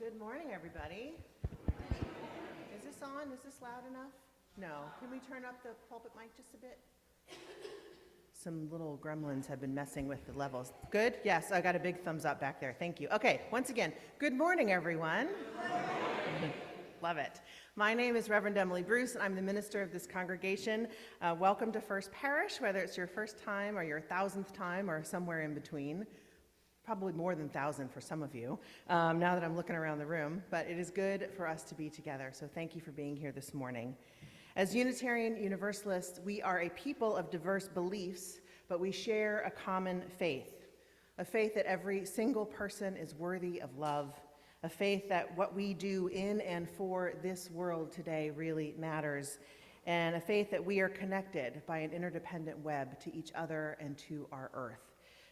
Well, good morning, everybody. Is this on? Is this loud enough? No. Can we turn up the pulpit mic just a bit? Some little gremlins have been messing with the levels. Good? Yes, I got a big thumbs up back there. Thank you. Okay, once again, good morning, everyone. Love it. My name is Reverend Emily Bruce, and I'm the minister of this congregation. Welcome to First Parish, whether it's your first time or your 1,000th time or somewhere in between. Probably more than 1,000 for some of you, now that I'm looking around the room, but it is good for us to be together, so thank you for being here this morning. As Unitarian Universalists, we are a people of diverse beliefs, but we share a common faith, a faith that every single person is worthy of love, a faith that what we do in and for this world today really matters, and a faith that we are connected by an interdependent web to each other and to our earth.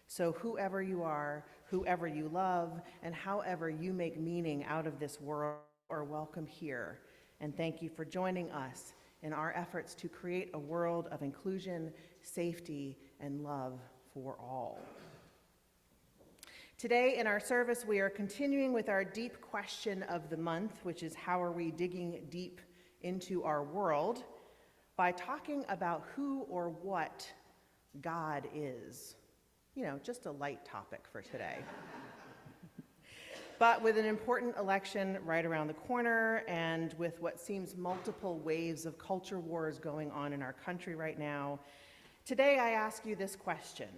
So whoever you are, whoever you love, and however you make meaning out of this world are welcome here. And thank you for joining us in our efforts to create a world of inclusion, safety, and love for all. Today in our service, we are continuing with our deep question of the month, which is how are we digging deep into our world, by talking about who or what God is. You know, just a light topic for today. But with an important election right around the corner and with what seems multiple waves of culture wars going on in our country right now, today I ask you this question: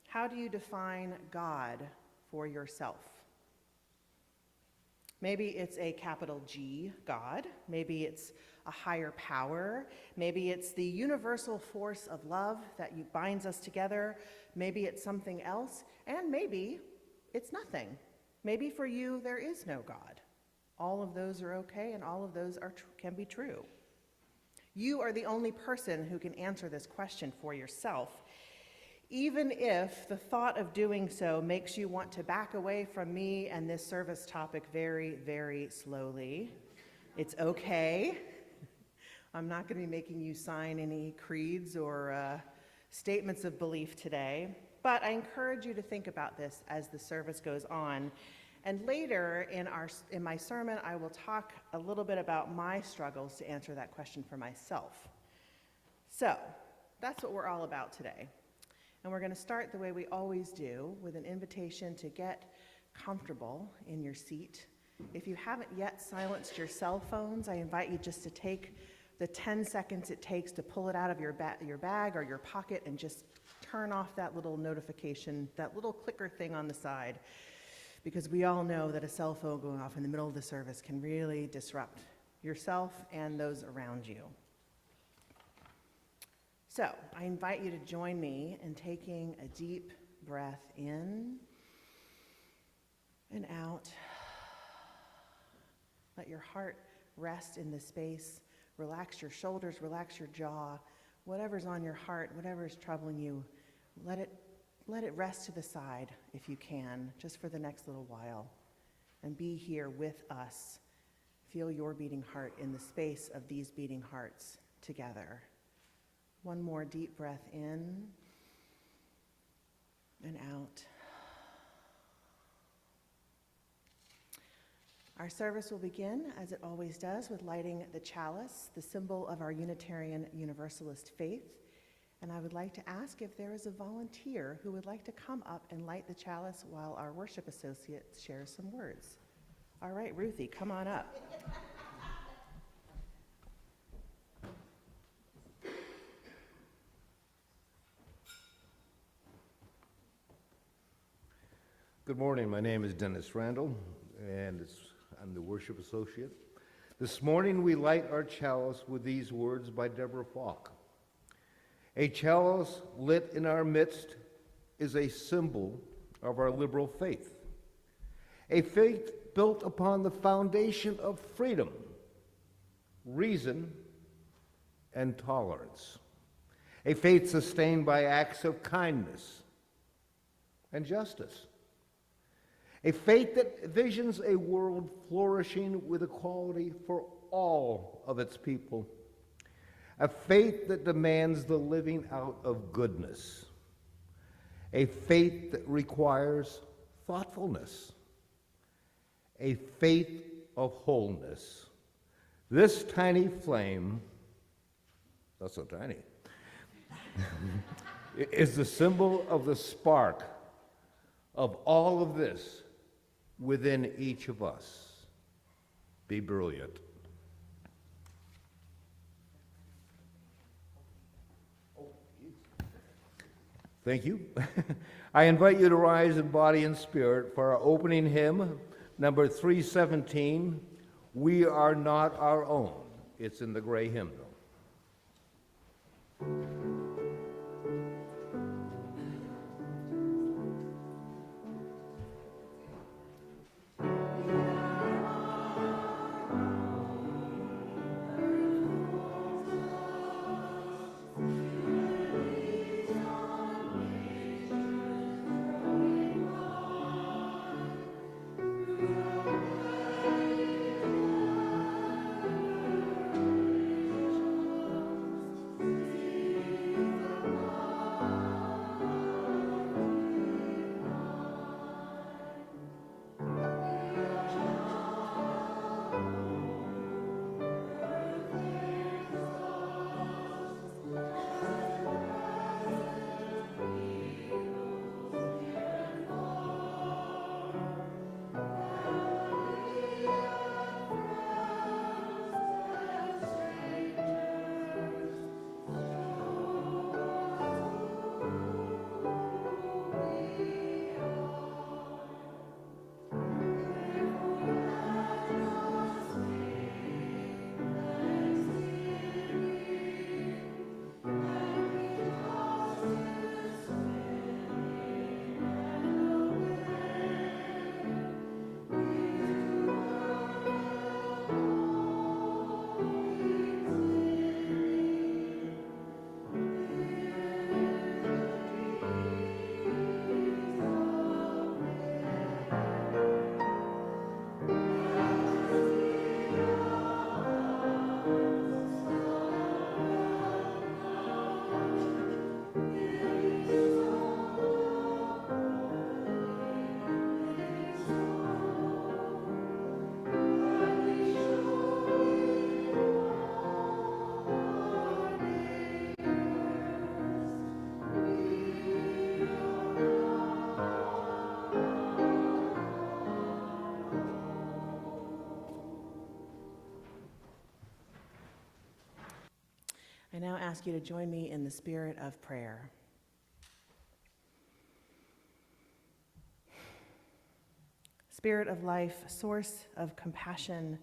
how do you define God for yourself? Maybe it's a capital G, God. Maybe it's a higher power. Maybe it's the universal force of love that binds us together. Maybe it's something else. And maybe it's nothing. Maybe for you, there is no God. All of those are okay, and all of those can be true. You are the only person who can answer this question for yourself, even if the thought of doing so makes you want to back away from me and this service topic very, very slowly. It's okay. I'm not going to be making you sign any creeds or statements of belief today, but I encourage you to think about this as the service goes on. And later in my sermon, I will talk a little bit about my struggles to answer that question for myself. So that's what we're all about today. And we're going to start the way we always do, with an invitation to get comfortable in your seat. If you haven't yet silenced your cell phones, I invite you just to take the 10 seconds it takes to pull it out of your bag or your pocket and just turn off that little notification, that little clicker thing on the side, because we all know that a cell phone going off in the middle of the service can really disrupt yourself and those around you. So, I invite you to join me in taking a deep breath in and out. Let your heart rest in this space. Relax your shoulders, relax your jaw. Whatever's on your heart, whatever is troubling you, let it rest to the side if you can, just for the next little while. And be here with us. Feel your beating heart in the space of these beating hearts together. One more deep breath in and out. Our service will begin, as it always does, with lighting the chalice, the symbol of our Unitarian Universalist faith. And I would like to ask if there is a volunteer who would like to come up and light the chalice while our worship associate shares some words. All right, Ruthie, come on up. Good morning. My name is Dennis Randall, and I'm the worship associate. This morning we light our chalice with these words by Deborah Falk. A chalice lit in our midst is a symbol of our liberal faith, a faith built upon the foundation of freedom, reason, and tolerance, a faith sustained by acts of kindness and justice, a faith that visions a world flourishing with equality for all of its people, a faith that demands the living out of goodness, a faith that requires thoughtfulness, a faith of wholeness. This tiny flame, not so tiny, is the symbol of the spark of all of this within each of us. Be brilliant. Thank you. I invite you to rise in body and spirit for our opening hymn, number 317, We Are Not Our Own. It's in the gray hymnal. I now ask you to join me in the spirit of prayer. Spirit of life, source of compassion,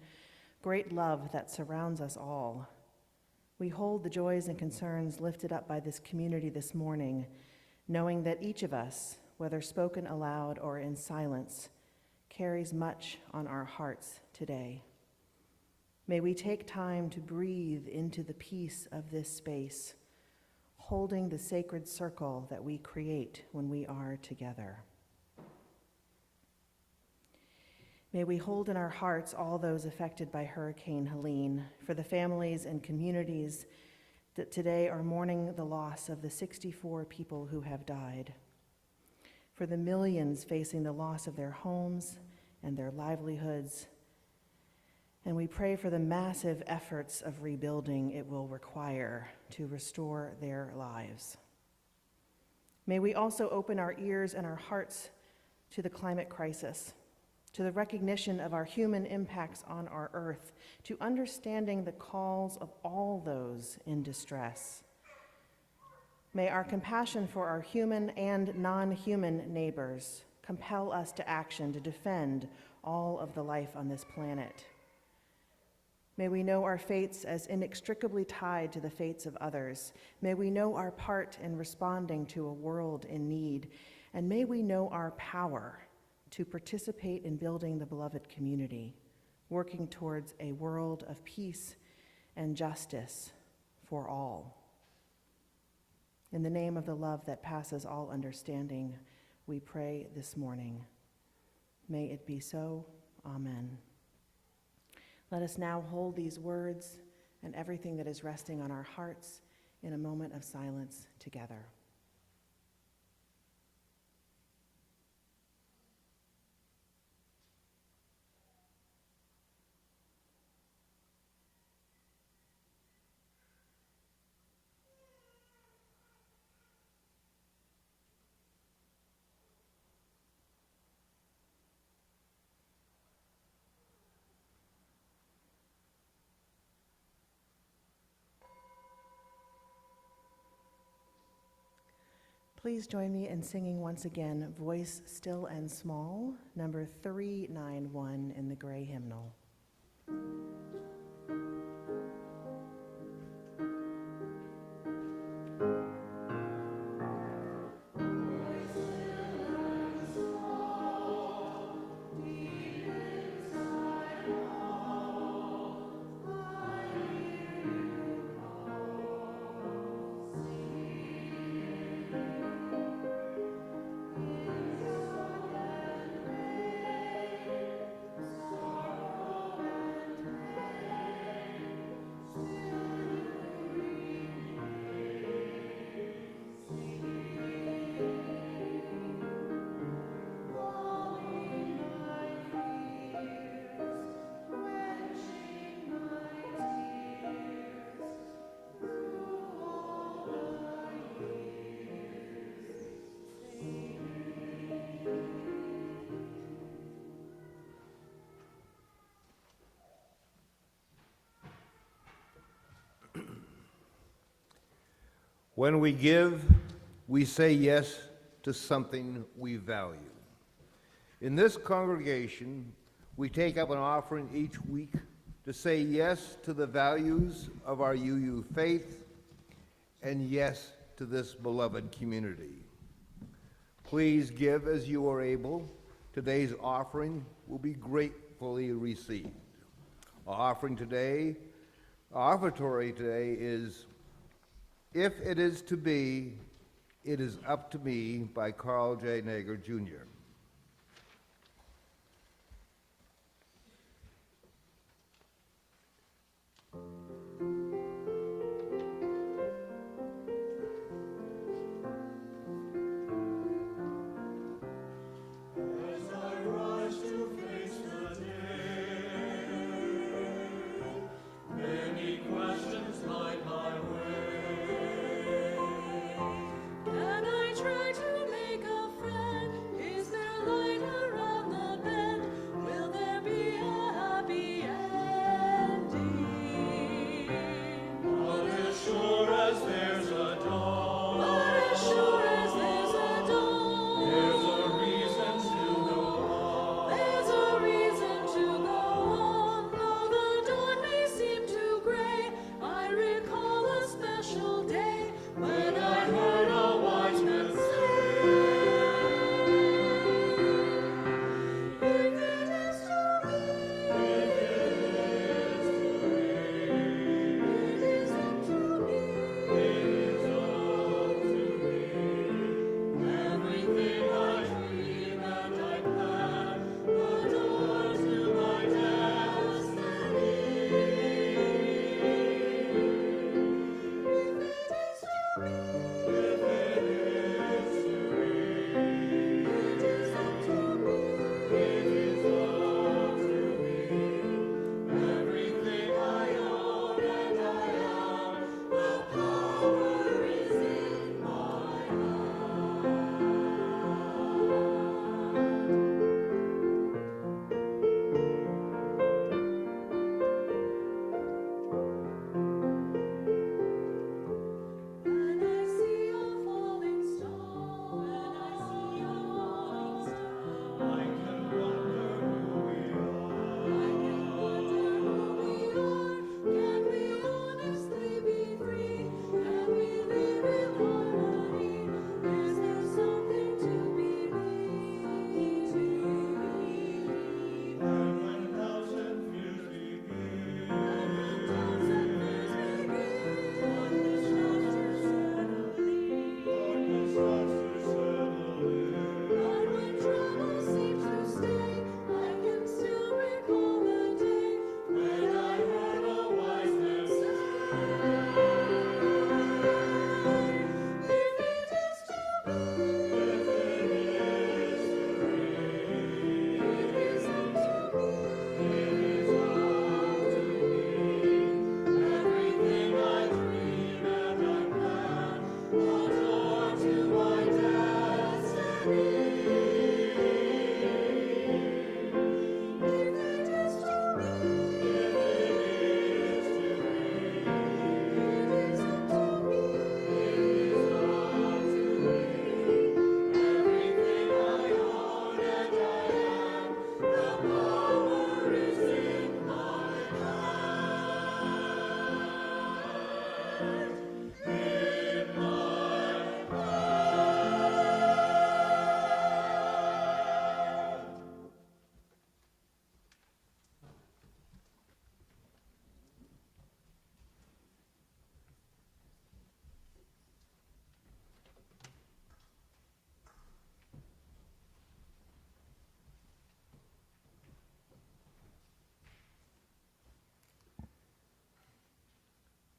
great love that surrounds us all, we hold the joys and concerns lifted up by this community this morning, knowing that each of us, whether spoken aloud or in silence, carries much on our hearts today. May we take time to breathe into the peace of this space, holding the sacred circle that we create when we are together. May we hold in our hearts all those affected by Hurricane Helene, for the families and communities that today are mourning the loss of the 64 people who have died, for the millions facing the loss of their homes and their livelihoods. And we pray for the massive efforts of rebuilding it will require to restore their lives. May we also open our ears and our hearts to the climate crisis, to the recognition of our human impacts on our earth, to understanding the calls of all those in distress. May our compassion for our human and non-human neighbors compel us to action to defend all of the life on this planet. May we know our fates as inextricably tied to the fates of others. May we know our part in responding to a world in need. And may we know our power to participate in building the beloved community, working towards a world of peace and justice for all. In the name of the love that passes all understanding, we pray this morning. May it be so. Amen. Let us now hold these words and everything that is resting on our hearts in a moment of silence together. Please join me in singing once again, Voice Still and Small, number 391 in the gray hymnal. When we give, we say yes to something we value. In this congregation, we take up an offering each week to say yes to the values of our UU faith and yes to this beloved community. Please give as you are able. Today's offering will be gratefully received. Our offertory today is "If It Is to Be, It Is Up to Me" by Carl J. Nager, Jr. Can I try to make a friend? Is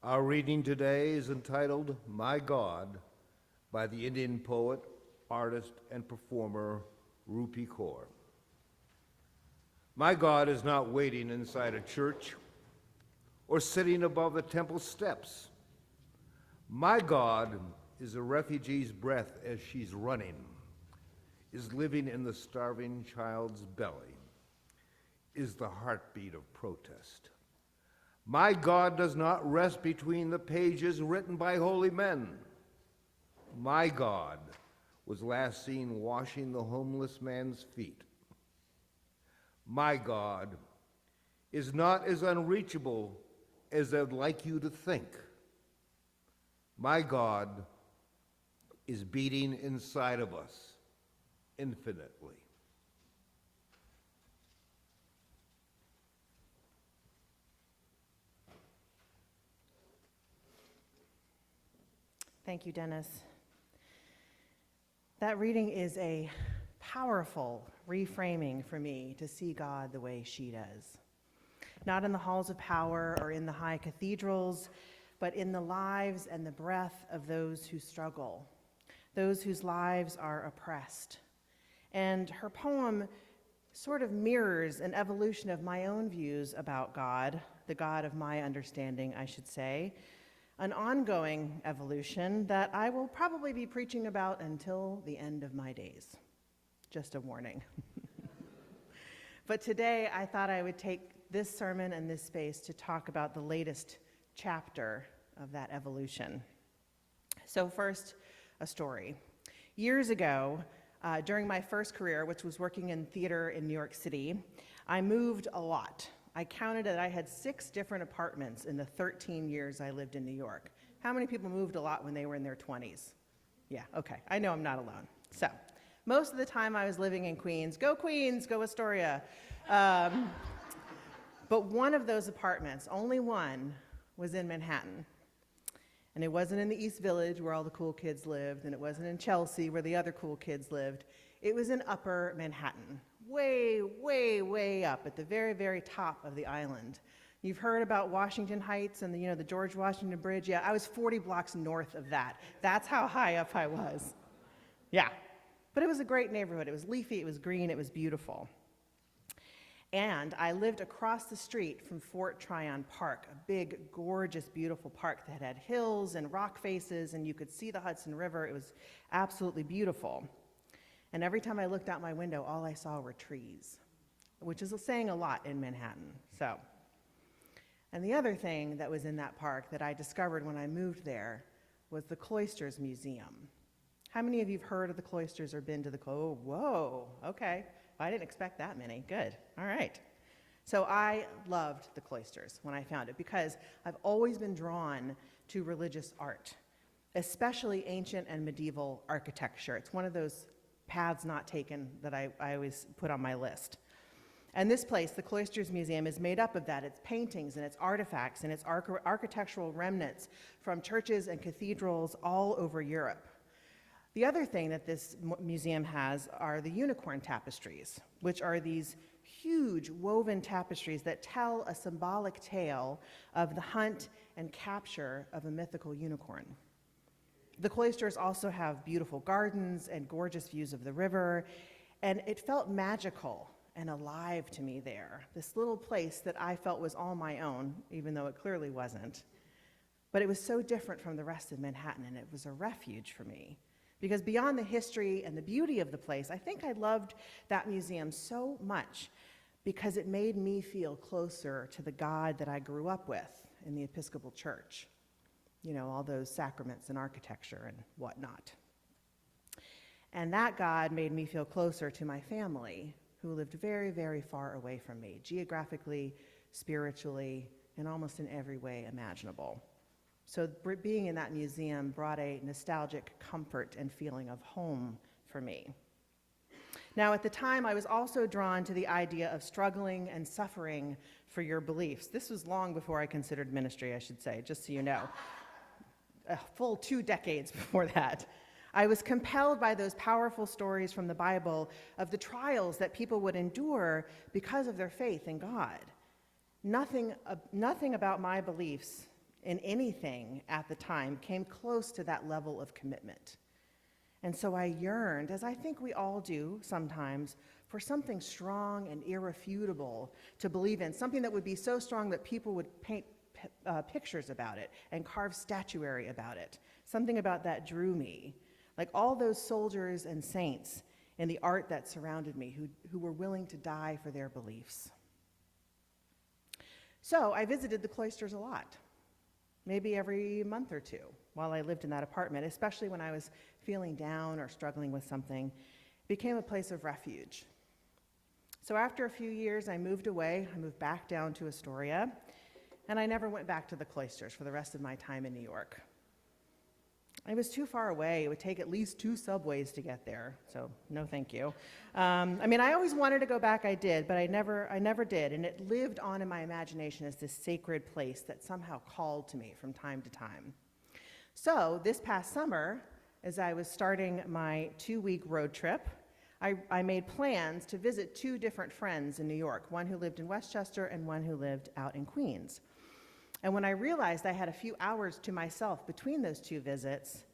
Our reading today is entitled My God by the Indian poet, artist, and performer Rupi Kaur. My God is not waiting inside a church or sitting above the temple steps. My God is a refugee's breath as she's running, is living in the starving child's belly, is the heartbeat of protest. My God does not rest between the pages written by holy men. My God was last seen washing the homeless man's feet. My God is not as unreachable as I'd like you to think. My God is beating inside of us infinitely. Thank you, Dennis. That reading is a powerful reframing for me to see God the way she does. Not in the halls of power or in the high cathedrals, but in the lives and the breath of those who struggle, those whose lives are oppressed. And her poem sort of mirrors an evolution of my own views about God, the God of my understanding, I should say, an ongoing evolution that I will probably be preaching about until the end of my days. Just a warning. But today I thought I would take this sermon and this space to talk about the latest chapter of that evolution. So first, a story. Years ago, during my first career, which was working in theater in New York City, I moved a lot. I counted that I had 6 different apartments in the 13 years I lived in New York. How many people moved a lot when they were in their 20s? Yeah, okay, I know I'm not alone. So, most of the time I was living in Queens. Go Queens, go Astoria. But one of those apartments, only one, was in Manhattan. And it wasn't in the East Village where all the cool kids lived, and it wasn't in Chelsea where the other cool kids lived. It was in Upper Manhattan, way, way, way up at the very, very top of the island. You've heard about Washington Heights and the George Washington Bridge. Yeah, I was 40 blocks north of that. That's how high up I was. Yeah, but it was a great neighborhood. It was leafy, it was green, it was beautiful. And I lived across the street from Fort Tryon Park, a big, gorgeous, beautiful park that had hills and rock faces, and you could see the Hudson River. It was absolutely beautiful. And every time I looked out my window, all I saw were trees, which is saying a lot in Manhattan. And the other thing that was in that park that I discovered when I moved there was the Cloisters Museum. How many of you have heard of the Cloisters or been to the whoa, okay. I didn't expect that many. Good. All right. So I loved the Cloisters when I found it because I've always been drawn to religious art, especially ancient and medieval architecture. It's one of those paths not taken that I always put on my list. And this place, the Cloisters Museum, is made up of that. It's paintings and it's artifacts and it's architectural remnants from churches and cathedrals all over Europe. The other thing that this museum has are the unicorn tapestries, which are these huge woven tapestries that tell a symbolic tale of the hunt and capture of a mythical unicorn. The Cloisters also have beautiful gardens and gorgeous views of the river, and it felt magical and alive to me there, this little place that I felt was all my own, even though it clearly wasn't. But it was so different from the rest of Manhattan, and it was a refuge for me. Because beyond the history and the beauty of the place, I think I loved that museum so much because it made me feel closer to the God that I grew up with in the Episcopal Church. All those sacraments and architecture and whatnot. And that God made me feel closer to my family, who lived very, very far away from me, geographically, spiritually, and almost in every way imaginable. So being in that museum brought a nostalgic comfort and feeling of home for me. Now, at the time, I was also drawn to the idea of struggling and suffering for your beliefs. This was long before I considered ministry, I should say, just so you know. A full 2 decades before that. I was compelled by those powerful stories from the Bible of the trials that people would endure because of their faith in God. Nothing about my beliefs in anything at the time came close to that level of commitment. And so I yearned, as I think we all do sometimes, for something strong and irrefutable to believe in, something that would be so strong that people would paint pictures about it and carve statuary about it. Something about that drew me, like all those soldiers and saints in the art that surrounded me who were willing to die for their beliefs. So I visited the cloisters a lot, maybe every month or two while I lived in that apartment, especially when I was feeling down or struggling with something. It became a place of refuge. So after a few years, I moved away. I moved back down to Astoria, and I never went back to the cloisters for the rest of my time in New York. It was too far away. It would take at least 2 subways to get there, so no thank you. I always wanted to go back, I did, but I never did, and it lived on in my imagination as this sacred place that somehow called to me from time to time. So this past summer, as I was starting my 2-week road trip, I made plans to visit 2 different friends in New York, one who lived in Westchester and one who lived out in Queens. And when I realized I had a few hours to myself between those 2 visits,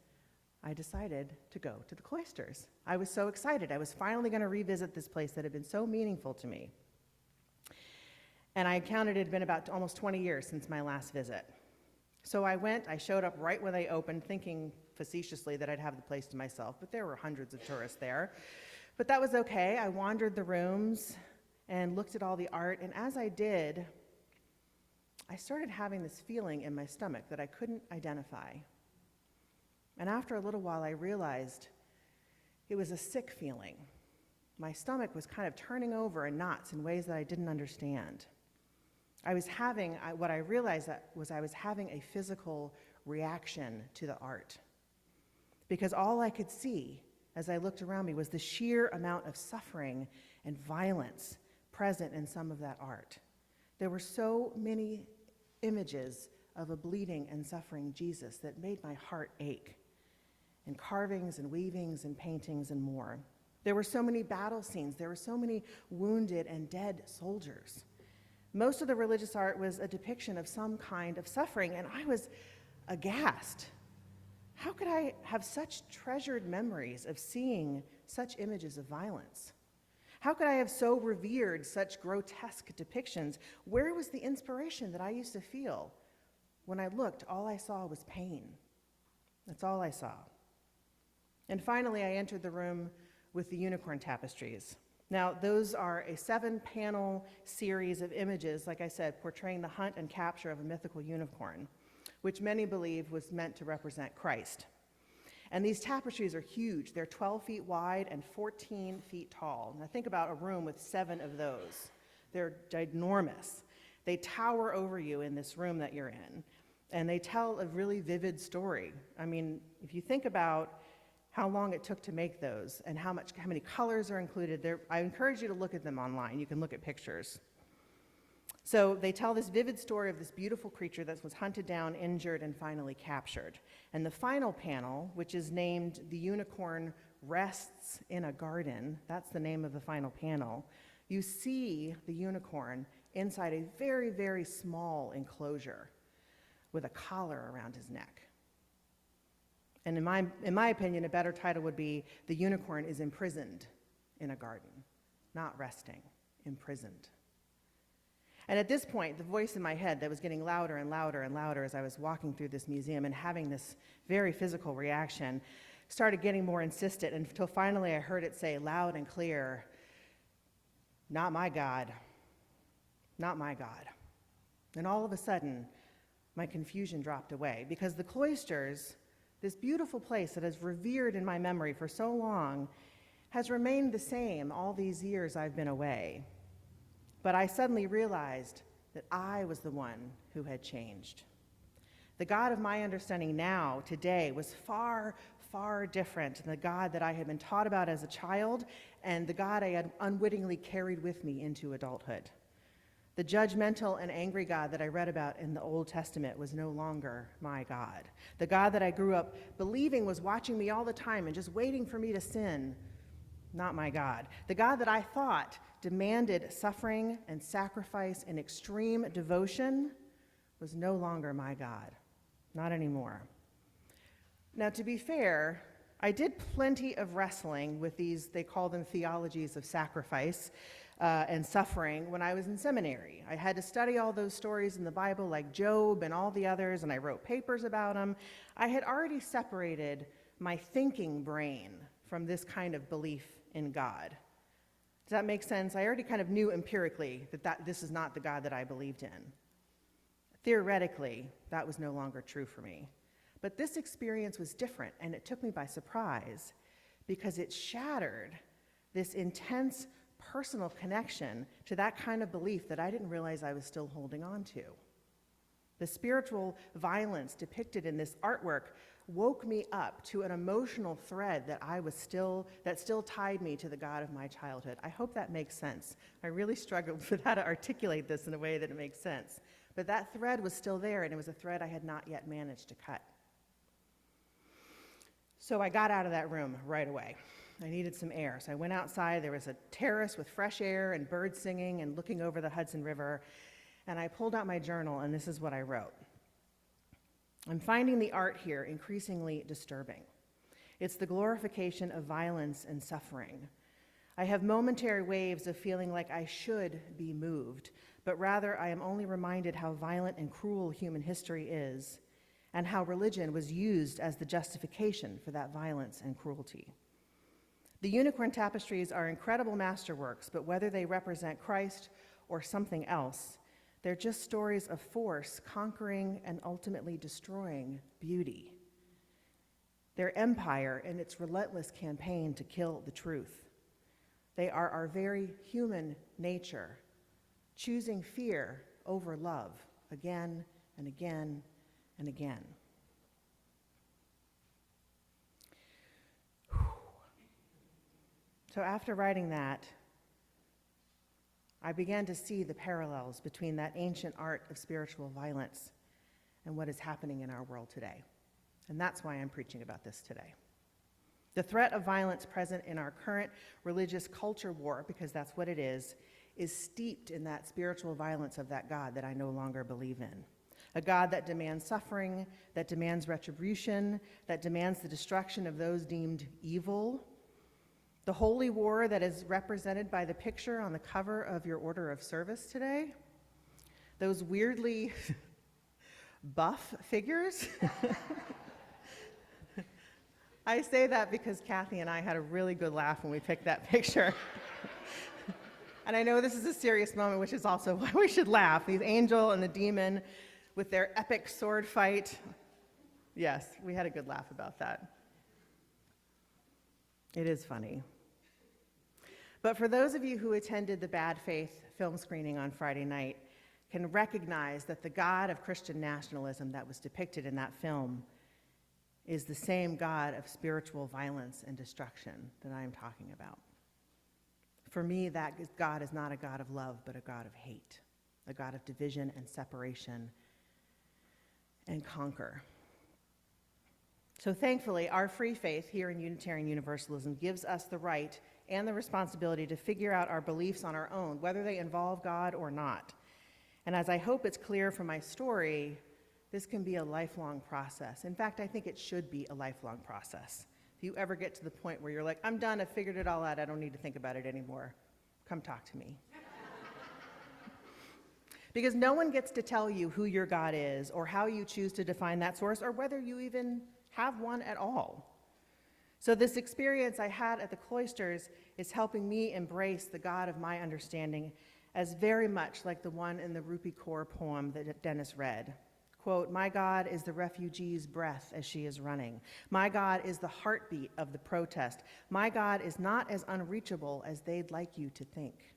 I decided to go to the cloisters. I was so excited. I was finally going to revisit this place that had been so meaningful to me. And I counted it had been about almost 20 years since my last visit. So I went, I showed up right when they opened, thinking facetiously that I'd have the place to myself, but there were hundreds of tourists there. But that was okay. I wandered the rooms and looked at all the art, and as I did, I started having this feeling in my stomach that I couldn't identify. And after a little while, I realized it was a sick feeling. My stomach was kind of turning over in knots in ways that I didn't understand. What I realized was I was having a physical reaction to the art. Because all I could see as I looked around me was the sheer amount of suffering and violence present in some of that art. There were so many images of a bleeding and suffering Jesus that made my heart ache, and carvings and weavings and paintings and more. There were so many battle scenes. There were so many wounded and dead soldiers. Most of the religious art was a depiction of some kind of suffering, and I was aghast. How could I have such treasured memories of seeing such images of violence? How could I have so revered such grotesque depictions? Where was the inspiration that I used to feel? When I looked, all I saw was pain. That's all I saw. And finally, I entered the room with the unicorn tapestries. Now, those are a 7-panel series of images, like I said, portraying the hunt and capture of a mythical unicorn, which many believe was meant to represent Christ. And these tapestries are huge. They're 12 feet wide and 14 feet tall. Now think about a room with 7 of those. They're ginormous. They tower over you in this room that you're in, and they tell a really vivid story. If you think about how long it took to make those and how many colors are included, I encourage you to look at them online. You can look at pictures. So they tell this vivid story of this beautiful creature that was hunted down, injured, and finally captured. And the final panel, which is named "The Unicorn Rests in a Garden," that's the name of the final panel, you see the unicorn inside a very, very small enclosure with a collar around his neck. And in my opinion, a better title would be "The Unicorn is Imprisoned in a Garden," not resting, imprisoned. And at this point, the voice in my head that was getting louder and louder and louder as I was walking through this museum and having this very physical reaction started getting more insistent, until finally I heard it say loud and clear, "Not my God, not my God." And all of a sudden, my confusion dropped away, because the cloisters, this beautiful place that is revered in my memory for so long, has remained the same all these years I've been away. But I suddenly realized that I was the one who had changed. The God of my understanding now, today, was far, far different than the God that I had been taught about as a child and the God I had unwittingly carried with me into adulthood. The judgmental and angry God that I read about in the Old Testament was no longer my God. The God that I grew up believing was watching me all the time and just waiting for me to sin, not my God. The God that I thought demanded suffering and sacrifice and extreme devotion was no longer my God. Not anymore. Now, to be fair, I did plenty of wrestling with these, they call them theologies of sacrifice and suffering, when I was in seminary. I had to study all those stories in the Bible, like Job and all the others, and I wrote papers about them. I had already separated my thinking brain from this kind of belief in God. Does that make sense? I already kind of knew empirically that this is not the God that I believed in. Theoretically, that was no longer true for me. But this experience was different, and it took me by surprise because it shattered this intense personal connection to that kind of belief that I didn't realize I was still holding on to. The spiritual violence depicted in this artwork woke me up to an emotional thread that still tied me to the God of my childhood. I hope that makes sense. I really struggled with how to articulate this in a way that it makes sense. But that thread was still there, and it was a thread I had not yet managed to cut. So I got out of that room right away. I needed some air. So I went outside. There was a terrace with fresh air and birds singing and looking over the Hudson River. And I pulled out my journal, and this is what I wrote. I'm finding the art here increasingly disturbing. It's the glorification of violence and suffering. I have momentary waves of feeling like I should be moved, but rather I am only reminded how violent and cruel human history is, and how religion was used as the justification for that violence and cruelty. The unicorn tapestries are incredible masterworks, but whether they represent Christ or something else, they're just stories of force conquering and ultimately destroying beauty. They're empire in its relentless campaign to kill the truth. They are our very human nature, choosing fear over love again and again and again. So after writing that, I began to see the parallels between that ancient art of spiritual violence and what is happening in our world today. And that's why I'm preaching about this today. The threat of violence present in our current religious culture war, because that's what it is steeped in that spiritual violence of that God that I no longer believe in. A God that demands suffering, that demands retribution, that demands the destruction of those deemed evil. The holy war that is represented by the picture on the cover of your order of service today. Those weirdly buff figures. I say that because Kathy and I had a really good laugh when we picked that picture. And I know this is a serious moment, which is also why we should laugh. The angel and the demon with their epic sword fight. Yes, we had a good laugh about that. It is funny. But for those of you who attended the Bad Faith film screening on Friday night, can recognize that the God of Christian nationalism that was depicted in that film is the same God of spiritual violence and destruction that I am talking about. For me, that God is not a God of love, but a God of hate, a God of division and separation and conquer. So thankfully, our free faith here in Unitarian Universalism gives us the right and the responsibility to figure out our beliefs on our own, whether they involve God or not. And as I hope it's clear from my story, this can be a lifelong process. In fact, I think it should be a lifelong process. If you ever get to the point where you're like, I'm done, I've figured it all out, I don't need to think about it anymore, come talk to me. Because no one gets to tell you who your God is or how you choose to define that source or whether you even have one at all. So this experience I had at the cloisters is helping me embrace the God of my understanding as very much like the one in the Rupi Kaur poem that Dennis read. Quote, "My God is the refugee's breath as she is running. My God is the heartbeat of the protest. My God is not as unreachable as they'd like you to think."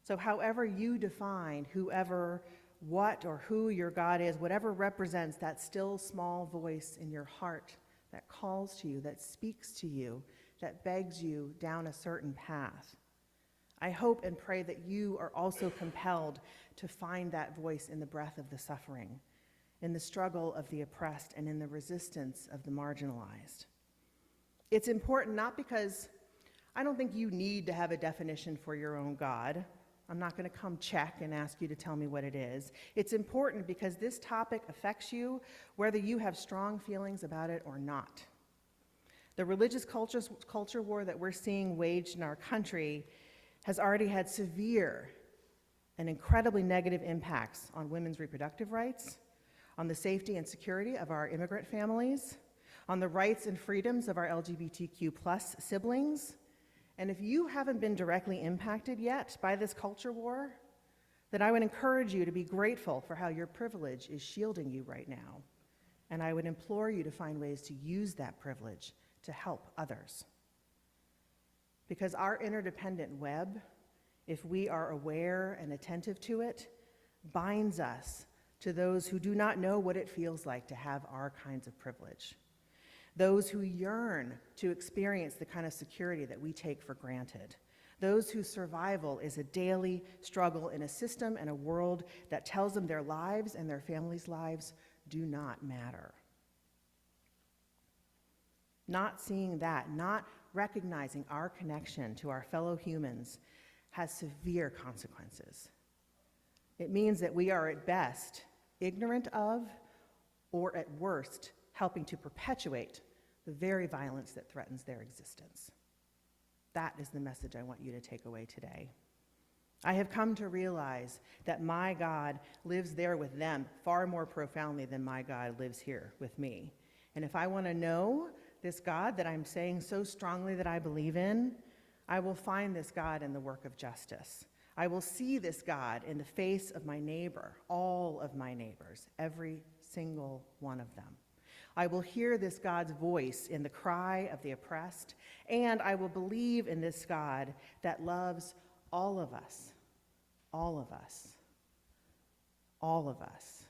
So however you define whoever, what, or who your God is, whatever represents that still small voice in your heart that calls to you, that speaks to you, that begs you down a certain path. I hope and pray that you are also compelled to find that voice in the breath of the suffering, in the struggle of the oppressed, and in the resistance of the marginalized. It's important not because I don't think you need to have a definition for your own God. I'm not going to come check and ask you to tell me what it is. It's important because this topic affects you whether you have strong feelings about it or not. The religious culture war that we're seeing waged in our country has already had severe and incredibly negative impacts on women's reproductive rights, on the safety and security of our immigrant families, on the rights and freedoms of our LGBTQ+ siblings. And if you haven't been directly impacted yet by this culture war, then I would encourage you to be grateful for how your privilege is shielding you right now. And I would implore you to find ways to use that privilege to help others. Because our interdependent web, if we are aware and attentive to it, binds us to those who do not know what it feels like to have our kinds of privilege. Those who yearn to experience the kind of security that we take for granted. Those whose survival is a daily struggle in a system and a world that tells them their lives and their families' lives do not matter. Not seeing that, not recognizing our connection to our fellow humans has severe consequences. It means that we are at best ignorant of, or at worst, helping to perpetuate the very violence that threatens their existence. That is the message I want you to take away today. I have come to realize that my God lives there with them far more profoundly than my God lives here with me. And if I want to know this God that I'm saying so strongly that I believe in, I will find this God in the work of justice. I will see this God in the face of my neighbor, all of my neighbors, every single one of them. I will hear this God's voice in the cry of the oppressed, and I will believe in this God that loves all of us, all of us, all of us,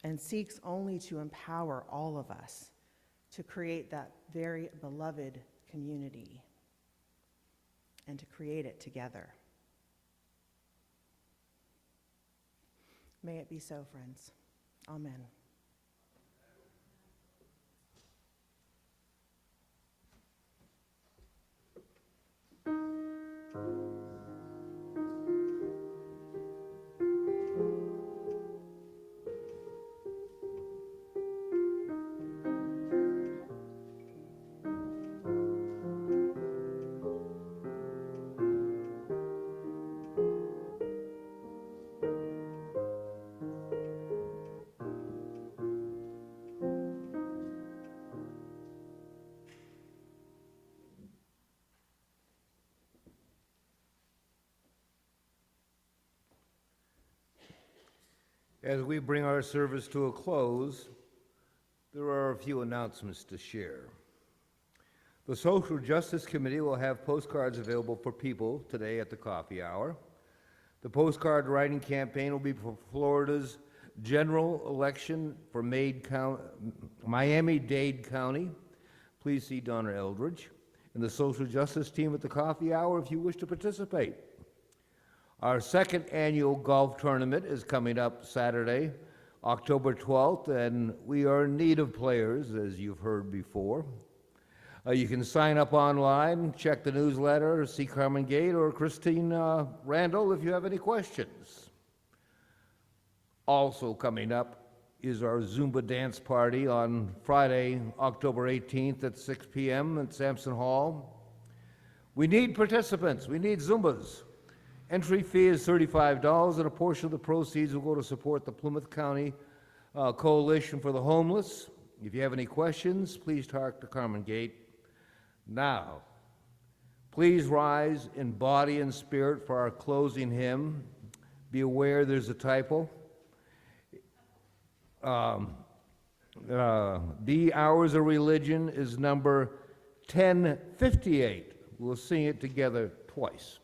and seeks only to empower all of us to create that very beloved community and to create it together. May it be so, friends. Amen. As we bring our service to a close, there are a few announcements to share. The Social Justice Committee will have postcards available for people today at the coffee hour. The postcard writing campaign will be for Florida's general election for Miami-Dade County. Please see Donna Eldridge and the social justice team at the coffee hour if you wish to participate. Our second annual golf tournament is coming up Saturday, October 12th, and we are in need of players, as you've heard before. You can sign up online, check the newsletter, see Carmen Gate or Christine Randall if you have any questions. Also coming up is our Zumba dance party on Friday, October 18th at 6 p.m. at Sampson Hall. We need participants. We need Zumbas. Entry fee is $35, and a portion of the proceeds will go to support the Plymouth County Coalition for the Homeless. If you have any questions, please talk to Carmen Gate. Now, please rise in body and spirit for our closing hymn. Be aware there's a typo. The Hours of Religion is number 1058. We'll sing it together twice.